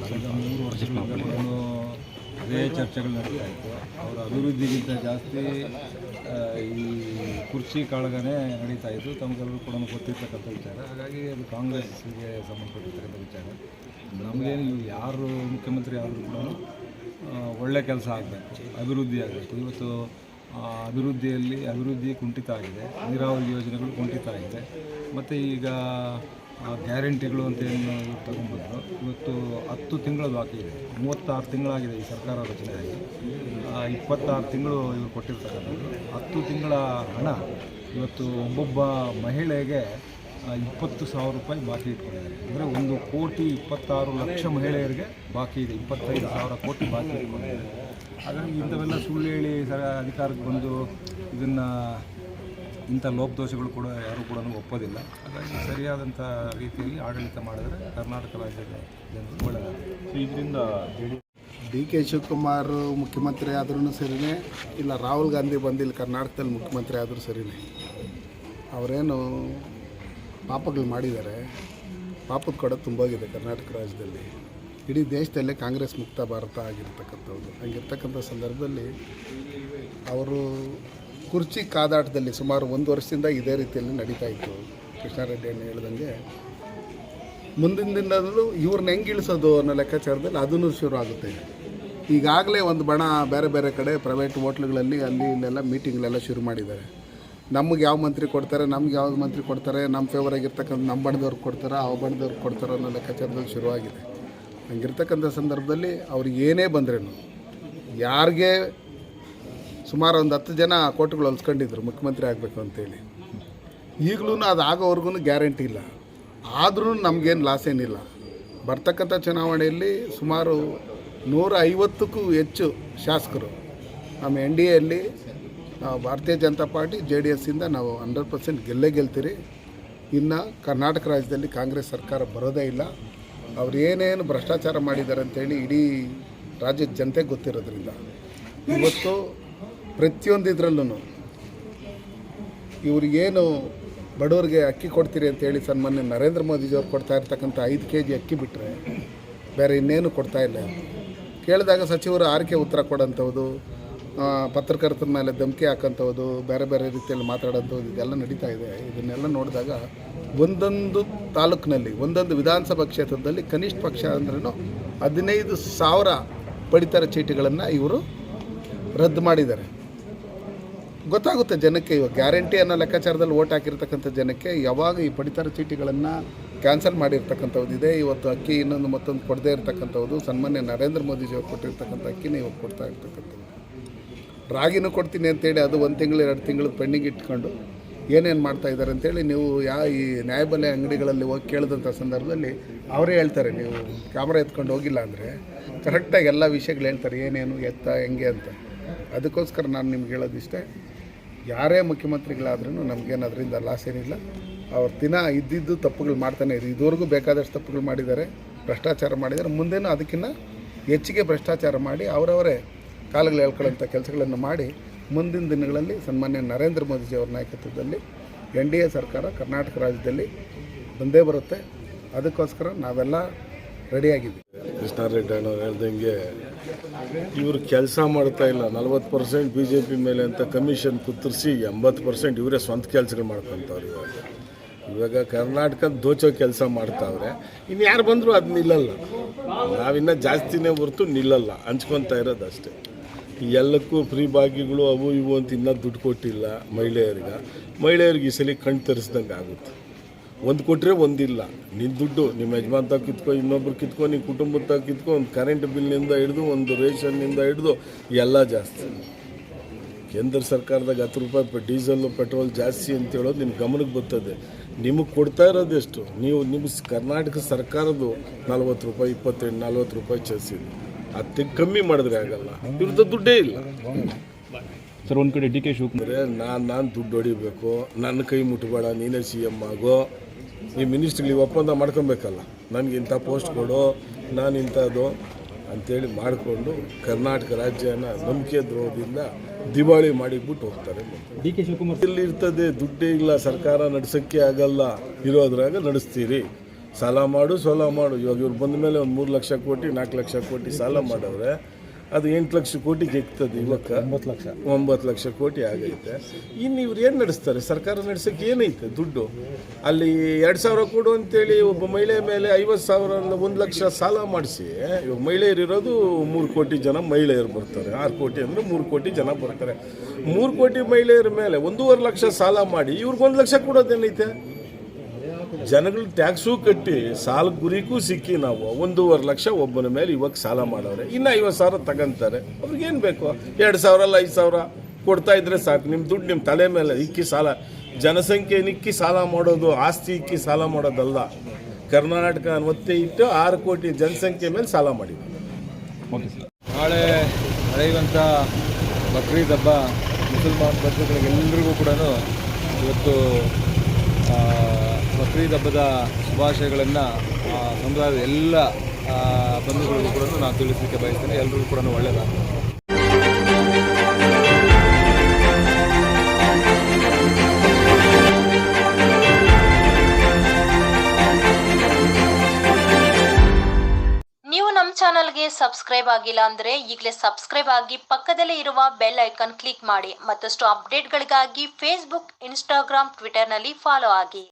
ಕಳೆದ 3 ವರ್ಷಗಳಿಂದ ಏನು ಅದೇ ಚರ್ಚೆಗಳು ನಡೀತಾ ಇತ್ತು. ಅವರ ಅಭಿವೃದ್ಧಿಗಿಂತ ಜಾಸ್ತಿ ಈ ಕುರ್ಚಿ ಕಾಳಗನೇ ನಡೀತಾ ಇತ್ತು. ತಮಗೆಲ್ಲರೂ ಕೂಡ ಗೊತ್ತಿರ್ತಕ್ಕಂಥ ವಿಚಾರ. ಹಾಗಾಗಿ ಅದು ಕಾಂಗ್ರೆಸ್ಗೆ ಸಂಬಂಧಪಟ್ಟಿರ್ತಕ್ಕಂಥ ವಿಚಾರ. ನಮಗೇನು ಯಾರು ಮುಖ್ಯಮಂತ್ರಿ ಆದರೂ ಕೂಡ ಒಳ್ಳೆ ಕೆಲಸ ಆಗಬೇಕು, ಅಭಿವೃದ್ಧಿ ಆಗಬೇಕು. ಇವತ್ತು ಅಭಿವೃದ್ಧಿ ಕುಂಠಿತ ಆಗಿದೆ, ನೀರಾವರಿ ಯೋಜನೆಗಳು ಕುಂಠಿತ ಆಗಿದೆ. ಮತ್ತು ಈಗ ಗ್ಯಾರಂಟಿಗಳು ಅಂತ ಏನು ತಗೊಂಡ್ಬಂದರು, ಇವತ್ತು 10 ತಿಂಗಳ ಬಾಕಿ ಇದೆ. 36 ತಿಂಗಳಾಗಿದೆ ಈ ಸರ್ಕಾರ ರಚನೆಯಾಗಿ. 26 ತಿಂಗಳು ಇವರು ಕೊಟ್ಟಿರ್ತಕ್ಕಂಥದ್ದು. 10 ತಿಂಗಳ ಹಣ ಇವತ್ತು ಒಬ್ಬೊಬ್ಬ ಮಹಿಳೆಗೆ 20,000 ರೂಪಾಯಿ ಬಾಕಿ ಇಟ್ಕೊಂಡಿದ್ದಾರೆ. ಅಂದರೆ 1,26,00,000 ಮಹಿಳೆಯರಿಗೆ ಬಾಕಿ ಇದೆ. 25,000 ಕೋಟಿ ಬಾಕಿ ಇಟ್ಕೊಂಡಿದ್ದಾರೆ. ಹಾಗಾಗಿ ಇಂಥವೆಲ್ಲ ಸುಳ್ಳು ಹೇಳಿ ಅಧಿಕಾರಕ್ಕೆ ಬಂದು ಇಂಥ ಲೋಪದೋಷಗಳು ಕೂಡ ಯಾರೂ ಕೂಡ ಒಪ್ಪೋದಿಲ್ಲ. ಹಾಗಾಗಿ ಸರಿಯಾದಂಥ ರೀತಿಯಲ್ಲಿ ಆಡಳಿತ ಮಾಡಿದರೆ ಕರ್ನಾಟಕ ರಾಜ್ಯದ ಜನರು ಒಳ್ಳೆಯದಾಗುತ್ತೆ. ಇದರಿಂದ ಡಿ ಕೆ ಶಿವಕುಮಾರ್ ಮುಖ್ಯಮಂತ್ರಿ ಆದ್ರೂ ಸರಿಯೇ, ಇಲ್ಲ ರಾಹುಲ್ ಗಾಂಧಿ ಬಂದಿಲ್ಲ ಕರ್ನಾಟಕದಲ್ಲಿ ಮುಖ್ಯಮಂತ್ರಿ ಆದರೂ ಸರಿಯೇ. ಅವರೇನು ಪಾಪಗಳು ಮಾಡಿದ್ದಾರೆ, ಪಾಪದ ಕೊಡ ತುಂಬೋಗಿದೆ ಕರ್ನಾಟಕ ರಾಜ್ಯದಲ್ಲಿ. ಇಡೀ ದೇಶದಲ್ಲೇ ಕಾಂಗ್ರೆಸ್ ಮುಕ್ತ ಭಾರತ ಆಗಿರ್ತಕ್ಕಂಥದ್ದು. ಹಂಗಿರ್ತಕ್ಕಂಥ ಸಂದರ್ಭದಲ್ಲಿ ಅವರು ಕುರ್ಚಿ ಕಾದಾಟದಲ್ಲಿ ಸುಮಾರು 1 ವರ್ಷದಿಂದ ಇದೇ ರೀತಿಯಲ್ಲಿ ನಡೀತಾ ಇತ್ತು. ಕೃಷ್ಣಾರೆಡ್ಡಿ ಅಣ್ಣ ಹೇಳ್ದಂಗೆ ಮುಂದಿನ ದಿನದಲ್ಲೂ ಇವ್ರನ್ನ ಹೆಂಗೆ ಇಳಿಸೋದು ಅನ್ನೋ ಲೆಕ್ಕಾಚಾರದಲ್ಲಿ ಅದೂ ಶುರು ಆಗುತ್ತೆ. ಈಗಾಗಲೇ ಒಂದು ಬಣ ಬೇರೆ ಬೇರೆ ಕಡೆ ಪ್ರೈವೇಟ್ ಹೋಟ್ಲುಗಳಲ್ಲಿ ಅಲ್ಲಿ ಇಲ್ಲೆಲ್ಲ ಮೀಟಿಂಗ್ಲೆಲ್ಲ ಶುರು ಮಾಡಿದ್ದಾರೆ. ನಮಗೆ ಯಾವ ಮಂತ್ರಿ ಕೊಡ್ತಾರೆ, ನಮ್ಗೆ ಯಾವ ಮಂತ್ರಿ ಕೊಡ್ತಾರೆ, ನಮ್ಮ ಫೇವರ್ ಆಗಿರ್ತಕ್ಕಂಥ ನಮ್ಮ ಬಣದವ್ರಿಗೆ ಕೊಡ್ತಾರೆ, ಆ ಬಣದವ್ರಿಗೆ ಕೊಡ್ತಾರೆ ಅನ್ನೋ ಲೆಕ್ಕಾಚಾರದಲ್ಲಿ ಶುರುವಾಗಿದೆ. ಹಂಗಿರ್ತಕ್ಕಂಥ ಸಂದರ್ಭದಲ್ಲಿ ಅವ್ರಿಗೆ ಏನೇ ಬಂದ್ರೇನು, ಯಾರಿಗೆ ಸುಮಾರು ಒಂದು 10 ಜನ ಕೋಟಿಗಳು ಹೊಲ್ಸ್ಕೊಂಡಿದ್ರು ಮುಖ್ಯಮಂತ್ರಿ ಆಗಬೇಕು ಅಂತೇಳಿ. ಈಗಲೂ ಅದು ಆಗೋವರೆಗೂ ಗ್ಯಾರಂಟಿ ಇಲ್ಲ. ಆದ್ರೂ ನಮಗೇನು ಲಾಸ್ ಏನಿಲ್ಲ. ಬರ್ತಕ್ಕಂಥ ಚುನಾವಣೆಯಲ್ಲಿ ಸುಮಾರು 150ಕ್ಕೂ ಹೆಚ್ಚು ಶಾಸಕರು ನಮ್ಮ NDAಯಲ್ಲಿ ಭಾರತೀಯ ಜನತಾ ಪಾರ್ಟಿ JDSಯಿಂದ ನಾವು 100% ಗೆಲ್ತೀರಿ. ಇನ್ನು ಕರ್ನಾಟಕ ರಾಜ್ಯದಲ್ಲಿ ಕಾಂಗ್ರೆಸ್ ಸರ್ಕಾರ ಬರೋದೇ ಇಲ್ಲ. ಅವ್ರು ಏನೇನು ಭ್ರಷ್ಟಾಚಾರ ಮಾಡಿದ್ದಾರೆ ಅಂತೇಳಿ ಇಡೀ ರಾಜ್ಯದ ಜನತೆಗೆ ಗೊತ್ತಿರೋದ್ರಿಂದ ಇವತ್ತು ಪ್ರತಿಯೊಂದು ಇದರಲ್ಲೂ ಇವ್ರಿಗೇನು ಬಡವರಿಗೆ ಅಕ್ಕಿ ಕೊಡ್ತೀರಿ ಅಂತೇಳಿ ಸನ್ಮಾನ್ಯ ನರೇಂದ್ರ ಮೋದಿಜಿಯವ್ರು ಕೊಡ್ತಾ ಇರ್ತಕ್ಕಂಥ 5 kg ಅಕ್ಕಿ ಬಿಟ್ಟರೆ ಬೇರೆ ಇನ್ನೇನು ಕೊಡ್ತಾ ಇಲ್ಲ. ಕೇಳಿದಾಗ ಸಚಿವರು ಆರ್ಕೆ ಉತ್ತರ ಕೊಡೋಂಥದ್ದು, ಪತ್ರಕರ್ತರ ಮೇಲೆ ಧಮಕಿ ಹಾಕೋಂಥದ್ದು, ಬೇರೆ ಬೇರೆ ರೀತಿಯಲ್ಲಿ ಮಾತಾಡೋಂಥದ್ದು ಇದೆಲ್ಲ ನಡೀತಾ ಇದೆ. ಇದನ್ನೆಲ್ಲ ನೋಡಿದಾಗ ಒಂದೊಂದು ತಾಲೂಕಿನಲ್ಲಿ, ಒಂದೊಂದು ವಿಧಾನಸಭಾ ಕ್ಷೇತ್ರದಲ್ಲಿ ಕನಿಷ್ಠ ಪಕ್ಷ ಅಂದ್ರೂ 15,000 ಪಡಿತರ ಚೀಟಿಗಳನ್ನು ಇವರು ರದ್ದು ಮಾಡಿದ್ದಾರೆ. ಗೊತ್ತಾಗುತ್ತೆ ಜನಕ್ಕೆ. ಇವಾಗ ಗ್ಯಾರಂಟಿ ಅನ್ನೋ ಲೆಕ್ಕಾಚಾರದಲ್ಲಿ ಓಟ್ ಹಾಕಿರ್ತಕ್ಕಂಥ ಜನಕ್ಕೆ ಯಾವಾಗ ಈ ಪಡಿತರ ಚೀಟಿಗಳನ್ನು ಕ್ಯಾನ್ಸಲ್ ಮಾಡಿರ್ತಕ್ಕಂಥದ್ದು ಇದೆ. ಇವತ್ತು ಅಕ್ಕಿ ಇನ್ನೊಂದು ಮತ್ತೊಂದು ಕೊಡದೇ ಇರ್ತಕ್ಕಂಥದ್ದು, ಸನ್ಮಾನ್ಯ ನರೇಂದ್ರ ಮೋದಿಜಿಯವ್ರು ಕೊಟ್ಟಿರ್ತಕ್ಕಂಥ ಅಕ್ಕಿನೇ ಇವಾಗ ಕೊಡ್ತಾ ಇರ್ತಕ್ಕಂಥದ್ದು. ರಾಗಿನೂ ಕೊಡ್ತೀನಿ ಅಂತೇಳಿ ಅದು 1 ತಿಂಗಳು 2 ತಿಂಗಳು ಪೆಂಡಿಂಗ್ ಇಟ್ಕೊಂಡು ಏನೇನು ಮಾಡ್ತಾಯಿದ್ದಾರೆ ಅಂತೇಳಿ ನೀವು ಈ ನ್ಯಾಯಬೆಲೆ ಅಂಗಡಿಗಳಲ್ಲಿ ಹೋಗಿ ಕೇಳಿದಂಥ ಸಂದರ್ಭದಲ್ಲಿ ಅವರೇ ಹೇಳ್ತಾರೆ. ನೀವು ಕ್ಯಾಮ್ರಾ ಎತ್ಕೊಂಡು ಹೋಗಿಲ್ಲ ಅಂದರೆ ಕರೆಕ್ಟಾಗಿ ಎಲ್ಲ ವಿಷಯಗಳು ಹೇಳ್ತಾರೆ, ಏನೇನು ಹೆಂಗೆ ಅಂತ. ಅದಕ್ಕೋಸ್ಕರ ನಾನು ನಿಮ್ಗೆ ಹೇಳೋದಿಷ್ಟೇ, ಯಾರೇ ಮುಖ್ಯಮಂತ್ರಿಗಳಾದ್ರೂ ನಮಗೇನು ಅದರಿಂದ ಲಾಸ್ ಏನಿಲ್ಲ. ಅವ್ರ ದಿನ ಇದ್ದಿದ್ದು ತಪ್ಪುಗಳು ಮಾಡ್ತಾನೆ ಇದ್ರು. ಇದುವರೆಗೂ ಬೇಕಾದಷ್ಟು ತಪ್ಪುಗಳು ಮಾಡಿದ್ದಾರೆ, ಭ್ರಷ್ಟಾಚಾರ ಮಾಡಿದ್ದಾರೆ. ಮುಂದೇನೂ ಅದಕ್ಕಿಂತ ಹೆಚ್ಚಿಗೆ ಭ್ರಷ್ಟಾಚಾರ ಮಾಡಿ ಅವರವರೇ ಕಾಲಗಳು ಹೇಳ್ಕೊಳ್ಳೋಂಥ ಕೆಲಸಗಳನ್ನು ಮಾಡಿ ಮುಂದಿನ ದಿನಗಳಲ್ಲಿ ಸನ್ಮಾನ್ಯ ನರೇಂದ್ರ ಮೋದಿಜಿಯವರ ನಾಯಕತ್ವದಲ್ಲಿ NDA ಸರ್ಕಾರ ಕರ್ನಾಟಕ ರಾಜ್ಯದಲ್ಲಿ ಬಂದೇ ಬರುತ್ತೆ. ಅದಕ್ಕೋಸ್ಕರ ನಾವೆಲ್ಲ ರೆಡಿಯಾಗಿದ್ದೀವಿ. ಕೃಷ್ಣಾರೆಡ್ಡಿ ಅಣ್ಣವ್ರು ಹೇಳ್ದಂಗೆ ಇವರು ಕೆಲಸ ಮಾಡ್ತಾ ಇಲ್ಲ. 40% BJP ಮೇಲೆ ಅಂತ ಕಮಿಷನ್ ಕುತ್ತರಿಸಿ 80% ಇವರೇ ಸ್ವಂತ ಕೆಲಸಗಳು ಮಾಡ್ಕೊತವ್ರು. ಇವಾಗ ಕರ್ನಾಟಕ ದೋಚೋ ಕೆಲಸ ಮಾಡ್ತಾವ್ರೆ. ಇನ್ನು ಯಾರು ಬಂದರೂ ಅದು ನಿಲ್ಲಲ್ಲ. ನಾವಿನ್ನ ಜಾಸ್ತಿನೇ ಹೊರತು ನಿಲ್ಲಲ್ಲ, ಹಂಚ್ಕೊತಾ ಇರೋದು ಅಷ್ಟೇ. ಎಲ್ಲಕ್ಕೂ ಫ್ರೀ ಬಾಗಿಗಳು ಅವು ಇವು ಅಂತ ಇನ್ನೂ ದುಡ್ಡು ಕೊಟ್ಟಿಲ್ಲ ಮಹಿಳೆಯರಿಗೆ ಈ ಸಲ ಕಣ್ ತರಿಸ್ದಂಗೆ ಆಗುತ್ತೆ. ಒಂದು ಕೊಟ್ಟರೆ ಒಂದಿಲ್ಲ. ನಿನ್ನ ದುಡ್ಡು ನಿಮ್ಮ ಯಜಮಾನ್ ತಾವು ಕಿತ್ಕೊ, ಇನ್ನೊಬ್ರು ಕಿತ್ಕೊ, ನಿಮ್ಮ ಕುಟುಂಬದ ತಾವು ಕಿತ್ಕೊ, ಒಂದು ಕರೆಂಟ್ ಬಿಲ್ನಿಂದ ಹಿಡಿದು ಒಂದು ರೇಷನ್ನಿಂದ ಹಿಡಿದು ಎಲ್ಲ ಜಾಸ್ತಿ. ಕೇಂದ್ರ ಸರ್ಕಾರದಾಗ 10 ರೂಪಾಯಿ ಡೀಸೆಲ್ಲು ಪೆಟ್ರೋಲ್ ಜಾಸ್ತಿ ಅಂತ ಹೇಳೋದು ನಿಮ್ಮ ಗಮನಕ್ಕೆ ಬರ್ತದೆ. ನಿಮಗೆ ಕೊಡ್ತಾ ಇರೋದು ಎಷ್ಟು? ನಿಮ್ಮ ಕರ್ನಾಟಕ ಸರ್ಕಾರದ್ದು 40 ರೂಪಾಯಿ 28-40 ರೂಪಾಯಿ ಚಲಿಸಿದೆ. ಅದು ಕಮ್ಮಿ ಮಾಡಿದ್ರೆ ಆಗಲ್ಲ. ಇವ್ರದ್ದು ದುಡ್ಡೇ ಇಲ್ಲ ಸರ್. ಒಂದು ಕಡೆ ಡಿ ಕೆ ಶಿವಕುಮಾರ್ ನಾನು ದುಡ್ಡು ಹೊಡಿಬೇಕು, ನನ್ನ ಕೈ ಮುಟ್ಟಬೇಡ, ನೀನೇ CM ಆಗೋ, ಈ ಮಿನಿಸ್ಟ್ರಿಗೆ ಒಪ್ಪಂದ ಮಾಡ್ಕೊಬೇಕಲ್ಲ, ನನಗೆ ಇಂಥ ಪೋಸ್ಟ್ ಕೊಡು, ನಾನು ಇಂಥದ್ದು ಅಂಥೇಳಿ ಮಾಡಿಕೊಂಡು ಕರ್ನಾಟಕ ರಾಜ್ಯನ ನಂಬಿಕೆ ದ್ರೋಹದಿಂದ ದಿವಾಳಿ ಮಾಡಿಬಿಟ್ಟು ಹೋಗ್ತಾರೆ. ಡಿ ಕೆ ಶಿವಕುಮಾರ್ ಇಲ್ಲಿ ಇರ್ತದೆ ದುಡ್ಡೇ ಇಲ್ಲ, ಸರ್ಕಾರ ನಡೆಸೋಕ್ಕೆ ಆಗಲ್ಲ, ಇರೋದ್ರಾಗ ನಡೆಸ್ತೀರಿ. ಸಾಲ ಮಾಡು ಇವಾಗ ಇವ್ರು ಬಂದ ಮೇಲೆ ಒಂದು 3 ಲಕ್ಷ ಕೋಟಿ 4 ಲಕ್ಷ ಕೋಟಿ ಸಾಲ ಮಾಡವ್ರೆ. ಅದು 8 ಲಕ್ಷ ಕೋಟಿಗೆ ಎಕ್ತದೆ. ಇವಾಗ 9 ಲಕ್ಷ ಕೋಟಿ ಆಗೈತೆ. ಇನ್ನು ಇವ್ರು ಏನು ನಡೆಸ್ತಾರೆ? ಸರ್ಕಾರ ನಡೆಸೋಕ್ಕೆ ಏನೈತೆ ದುಡ್ಡು? ಅಲ್ಲಿ 2,000 ಕೊಡು ಅಂತೇಳಿ ಒಬ್ಬ ಮಹಿಳೆ ಮೇಲೆ 50,000 1 ಲಕ್ಷ ಸಾಲ ಮಾಡಿಸಿ, ಇವಾಗ ಮಹಿಳೆಯರಿರೋದು 3 ಕೋಟಿ ಜನ ಮಹಿಳೆಯರು ಬರ್ತಾರೆ. 6 ಕೋಟಿ ಅಂದರೆ 3 ಕೋಟಿ ಜನ ಬರ್ತಾರೆ. 3 ಕೋಟಿ ಮಹಿಳೆಯರ ಮೇಲೆ 1.5 ಲಕ್ಷ ಸಾಲ ಮಾಡಿ ಇವ್ರಿಗೆ 1 ಲಕ್ಷ ಕೊಡೋದೇನೈತೆ? ಜನಗಳು ಟ್ಯಾಕ್ಸು ಕಟ್ಟಿ ಸಾಲ ಗುರಿಗೂ ಸಿಕ್ಕಿ ನಾವು 1.5 ಲಕ್ಷ ಒಬ್ಬನ ಮೇಲೆ ಇವಾಗ ಸಾಲ ಮಾಡವ್ರೆ. ಇನ್ನು 50,000 ತಗೊಂತಾರೆ. ಅವ್ರಿಗೇನು ಬೇಕು? 2,000 ಅಲ್ಲ 5,000 ಕೊಡ್ತಾ ಇದ್ರೆ ಸಾಕು. ನಿಮ್ಮ ದುಡ್ಡು ನಿಮ್ಮ ತಲೆ ಮೇಲೆ ಇಕ್ಕಿ ಸಾಲ, ಜನಸಂಖ್ಯೆ ಇಕ್ಕಿ ಸಾಲ ಮಾಡೋದು, ಆಸ್ತಿ ಇಕ್ಕಿ ಸಾಲ ಮಾಡೋದಲ್ಲ. ಕರ್ನಾಟಕ ಒತ್ತೆ ಇಟ್ಟು 6 ಕೋಟಿ ಜನಸಂಖ್ಯೆ ಮೇಲೆ ಸಾಲ ಮಾಡಿ. ನಾಳೆ ನಡೆಯುವಂಥ ಬಕ್ರೀದ್ ಹಬ್ಬ ಮುಸಲ್ಮಾನ್ ಬಂಧುಗಳಿಗೆಲ್ಲರಿಗೂ ಕೂಡ ಇವತ್ತು ಬಕ್ರೀದ್ ಹಬ್ಬದ ಶುಭಾಶಯಗಳನ್ನು ಸಮುದಾಯದ ಎಲ್ಲ ಬಂಧುಗಳಿಗೂ ಕೂಡ ನಾನು ತಿಳಿಸಲಿಕ್ಕೆ ಬಯಸ್ತೇನೆ. ಎಲ್ಲರಿಗೂ ಕೂಡ ಒಳ್ಳೆಯದಾಗಲಿ. ನೀವು ನಮ್ಮ ಚಾನಲ್ಗೆ ಸಬ್ಸ್ಕ್ರೈಬ್ ಆಗಿಲ್ಲ ಅಂದರೆ ಈಗಲೇ ಸಬ್ಸ್ಕ್ರೈಬ್ ಆಗಿ ಪಕ್ಕದಲ್ಲೇ ಇರುವ ಬೆಲ್ ಐಕಾನ್ ಕ್ಲಿಕ್ ಮಾಡಿ. ಮತ್ತಷ್ಟು ಅಪ್ಡೇಟ್ಗಳಿಗಾಗಿ ಫೇಸ್ಬುಕ್, ಇನ್ಸ್ಟಾಗ್ರಾಮ್, ಟ್ವಿಟರ್ನಲ್ಲಿ ಫಾಲೋ ಆಗಿ.